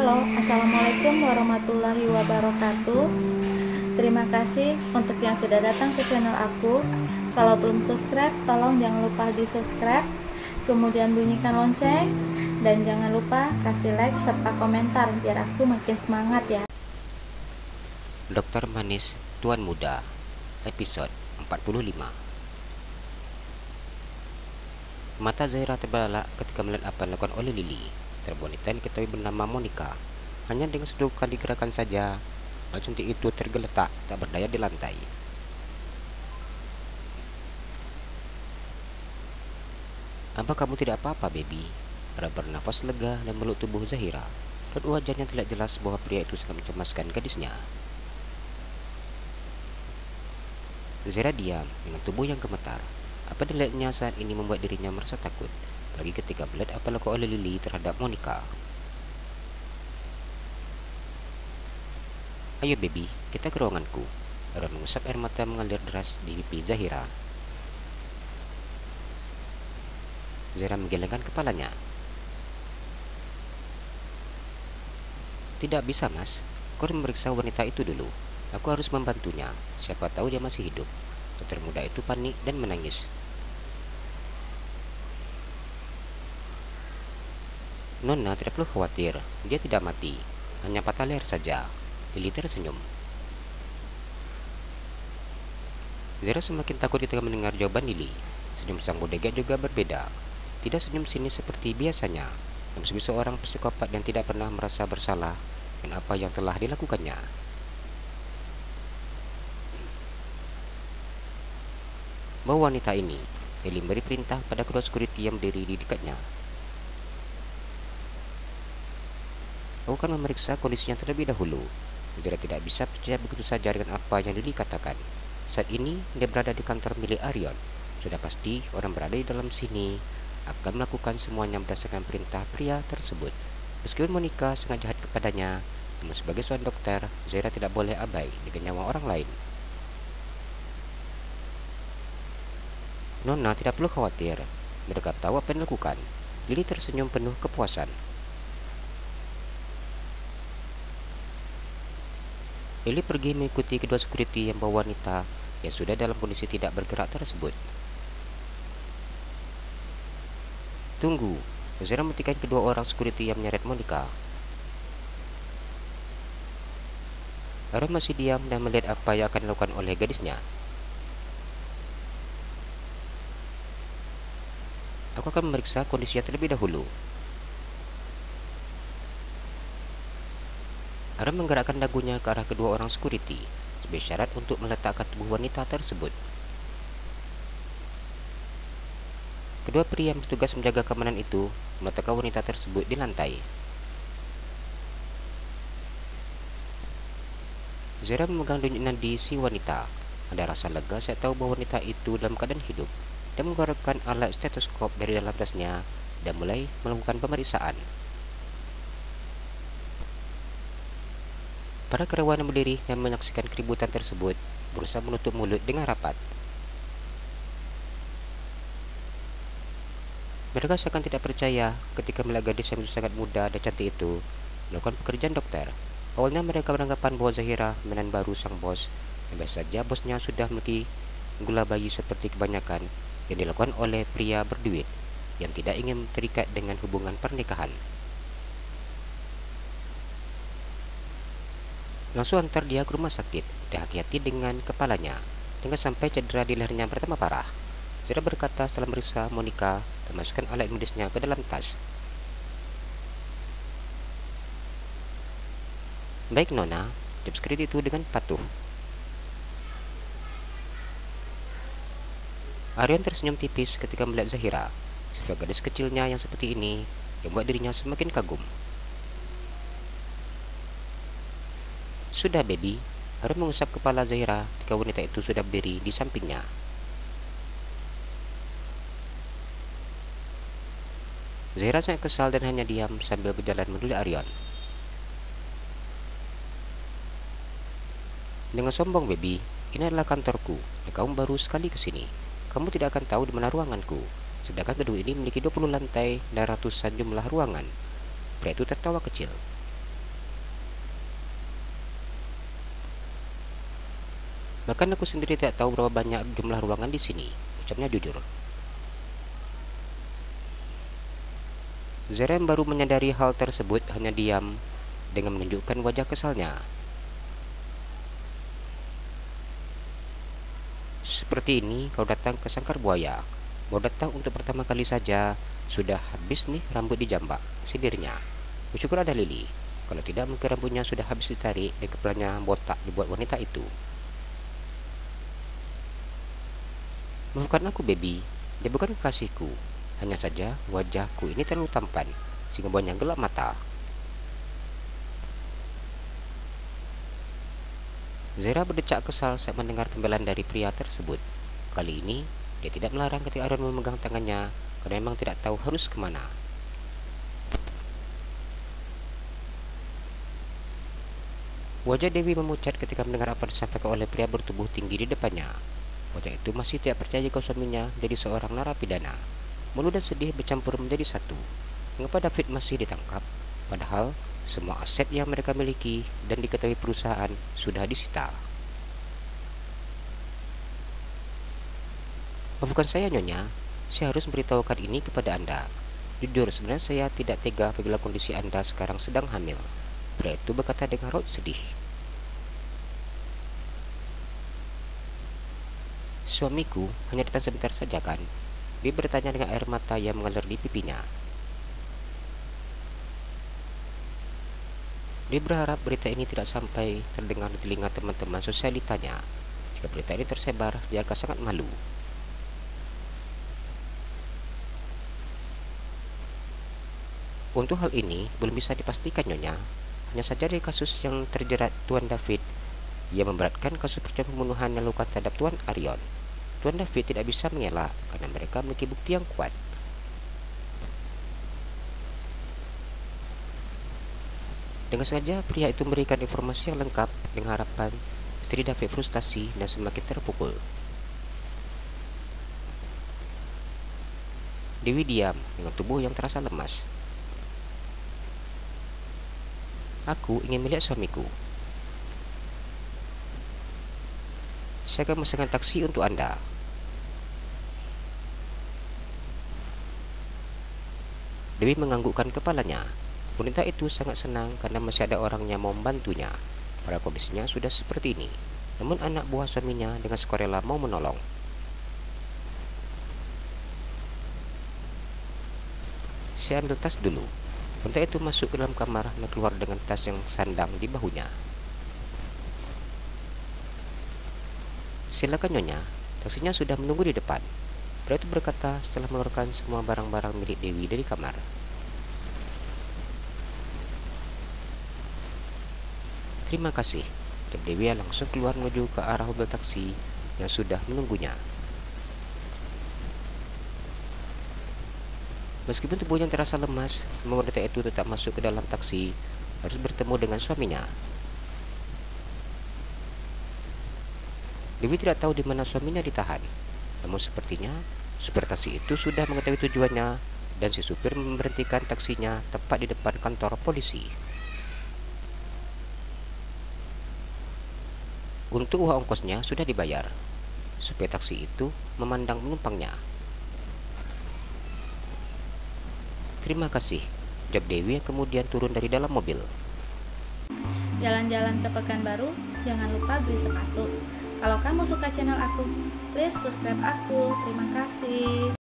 Halo, Assalamualaikum warahmatullahi wabarakatuh. Terima kasih untuk yang sudah datang ke channel aku. Kalau belum subscribe, tolong jangan lupa di subscribe, kemudian bunyikan lonceng, dan jangan lupa kasih like serta komentar biar aku makin semangat ya. Dokter Manis Tuan Muda, episode 45. Mata Zahira terbelalak ketika melihat apa yang dilakukan oleh Lily, wanita yang diketahui bernama Monica. Hanya dengan sedikit kali gerakan saja, hal cantik itu tergeletak tak berdaya di lantai. Apa kamu tidak apa-apa, baby? Ara bernafas lega dan meluk tubuh Zahira. Dan wajahnya tidak jelas bahwa pria itu sangat mencemaskan gadisnya. Zahira diam dengan tubuh yang gemetar. Apa dilihatnya saat ini membuat dirinya merasa takut, apalagi ketika melihat apa lakukan oleh Lily terhadap Monica. Ayo baby, kita ke ruanganku. Ara mengusap air mata mengalir deras di pipi Zahira. Zahira menggelengkan kepalanya. Tidak bisa mas, kau harus memeriksa wanita itu dulu. Aku harus membantunya, siapa tahu dia masih hidup. Dokter muda itu panik dan menangis. Nona tidak perlu khawatir, dia tidak mati, hanya patah leher saja. Lily tersenyum. Zahira semakin takut ketika mendengar jawaban Lily. Senyum sang bodyguard juga berbeda. Tidak senyum sinis seperti biasanya, namun sebagai seorang psikopat yang tidak pernah merasa bersalah dengan apa yang telah dilakukannya. Bawa wanita ini. Lily memberi perintah pada kedua security yang berdiri di dekatnya. Aku akan memeriksa kondisinya terlebih dahulu. Zahira tidak bisa percaya begitu saja dengan apa yang Lily katakan. Saat ini dia berada di kantor milik Arion. Sudah pasti orang berada di dalam sini akan melakukan semuanya berdasarkan perintah pria tersebut. Meskipun Monica sangat jahat kepadanya, namun sebagai seorang dokter, Zahira tidak boleh abai dengan nyawa orang lain. Nona tidak perlu khawatir, mereka tahu apa yang dilakukan. Lily tersenyum penuh kepuasan. Lily pergi mengikuti kedua security yang bawa wanita yang sudah dalam kondisi tidak bergerak tersebut. Tunggu, Zahira menghentikan kedua orang security yang menyeret Monica. Aaron masih diam dan melihat apa yang akan dilakukan oleh gadisnya. Aku akan memeriksa kondisinya terlebih dahulu. Aaron menggerakkan dagunya ke arah kedua orang security sebagai syarat untuk meletakkan tubuh wanita tersebut. Kedua pria yang bertugas menjaga keamanan itu meletakkan wanita tersebut di lantai. Zahira memegang denyut nadi si wanita. Ada rasa lega saat tahu bahwa wanita itu dalam keadaan hidup dan mengeluarkan alat stetoskop dari dalam tasnya dan mulai melakukan pemeriksaan. Para karyawan yang berdiri dan menyaksikan keributan tersebut berusaha menutup mulut dengan rapat. Mereka seakan tidak percaya ketika melihat gadis yang sangat muda dan cantik itu melakukan pekerjaan dokter. Awalnya mereka beranggapan bahwa Zahira mainan baru sang bos, dan biasa saja bosnya sudah memiliki gula bayi seperti kebanyakan yang dilakukan oleh pria berduit yang tidak ingin terikat dengan hubungan pernikahan. Langsung antar dia ke rumah sakit dan hati-hati dengan kepalanya, jangan sampai cedera di lehernya bertambah parah. Zahira berkata setelah meriksa Monica dan masukkan alat medisnya ke dalam tas. Baik Nona, jawab security itu dengan patuh. Arion tersenyum tipis ketika melihat Zahira. Sebagai gadis kecilnya yang seperti ini yang membuat dirinya semakin kagum. Sudah baby, Arion mengusap kepala Zahira ketika wanita itu sudah berdiri di sampingnya. Zahira sangat kesal dan hanya diam sambil berjalan menuju Arion. Dengan sombong baby, ini adalah kantorku dan kamu baru sekali ke sini. Kamu tidak akan tahu di mana ruanganku. Sedangkan gedung ini memiliki 20 lantai dan ratusan jumlah ruangan. Pria itu tertawa kecil. Bahkan aku sendiri tidak tahu berapa banyak jumlah ruangan di sini, ucapnya jujur. Zera yang baru menyadari hal tersebut hanya diam dengan menunjukkan wajah kesalnya. Seperti ini kau datang ke Sangkar Buaya. Mau datang untuk pertama kali saja, sudah habis nih rambut dijambak, sindirnya. Bersyukur ada Lili. Kalau tidak mungkin rambutnya sudah habis ditarik dan kepalanya botak dibuat wanita itu. Maafkan aku, baby. Dia bukan kekasihku. Hanya saja wajahku ini terlalu tampan, sehingga buahnya gelap mata. Zera berdecak kesal saat mendengar pembelaan dari pria tersebut. Kali ini, dia tidak melarang ketika Aaron memegang tangannya, karena memang tidak tahu harus kemana. Wajah Dewi memucat ketika mendengar apa disampaikan oleh pria bertubuh tinggi di depannya. Wajah itu masih tidak percaya jika suaminya jadi seorang narapidana. Malu dan sedih bercampur menjadi satu. Mengapa David masih ditangkap? Padahal semua aset yang mereka miliki dan diketahui perusahaan sudah disita. Maafkan saya, Nyonya. Saya harus memberitahukan ini kepada Anda. Jujur, sebenarnya saya tidak tega apabila kondisi Anda sekarang sedang hamil. Pria itu berkata dengan raut sedih. Suamiku hanya datang sebentar saja, kan? Dia bertanya dengan air mata yang mengalir di pipinya. Dia berharap berita ini tidak sampai terdengar di telinga teman-teman sosialitanya. Jika berita ini tersebar, dia akan sangat malu. Untuk hal ini, belum bisa dipastikan, Nyonya. Hanya saja dari kasus yang terjerat Tuan David, ia memberatkan kasus percobaan pembunuhan yang dilakukan terhadap Tuan Arion. Tuan David tidak bisa mengelak karena mereka memiliki bukti yang kuat. Dengan sengaja pria itu memberikan informasi yang lengkap dengan harapan istri David frustasi dan semakin terpukul. Dewi diam dengan tubuh yang terasa lemas. Aku ingin melihat suamiku. Saya akan memesan taksi untuk Anda. Dewi menganggukkan kepalanya. Wanita itu sangat senang karena masih ada orang yang mau membantunya. Pada kondisinya sudah seperti ini. Namun anak buah suaminya dengan sukarela mau menolong. Saya ambil tas dulu. Wanita itu masuk ke dalam kamar dan keluar dengan tas yang sandang di bahunya. Silakan, Nyonya. Taksinya sudah menunggu di depan. Pria itu berkata setelah mengeluarkan semua barang-barang milik Dewi dari kamar. Terima kasih. Dan Dewi langsung keluar menuju ke arah mobil taksi yang sudah menunggunya. Meskipun tubuhnya terasa lemas, wanita itu tetap masuk ke dalam taksi, harus bertemu dengan suaminya. Dewi tidak tahu di mana suaminya ditahan, namun sepertinya supir taksi itu sudah mengetahui tujuannya dan si supir memberhentikan taksinya tepat di depan kantor polisi. Untuk uang ongkosnya sudah dibayar. Supir taksi itu memandang penumpangnya. Terima kasih, jawab Dewi yang kemudian turun dari dalam mobil. Jalan-jalan ke Pekanbaru, jangan lupa beli sepatu. Kalau kamu suka channel aku, please subscribe aku. Terima kasih.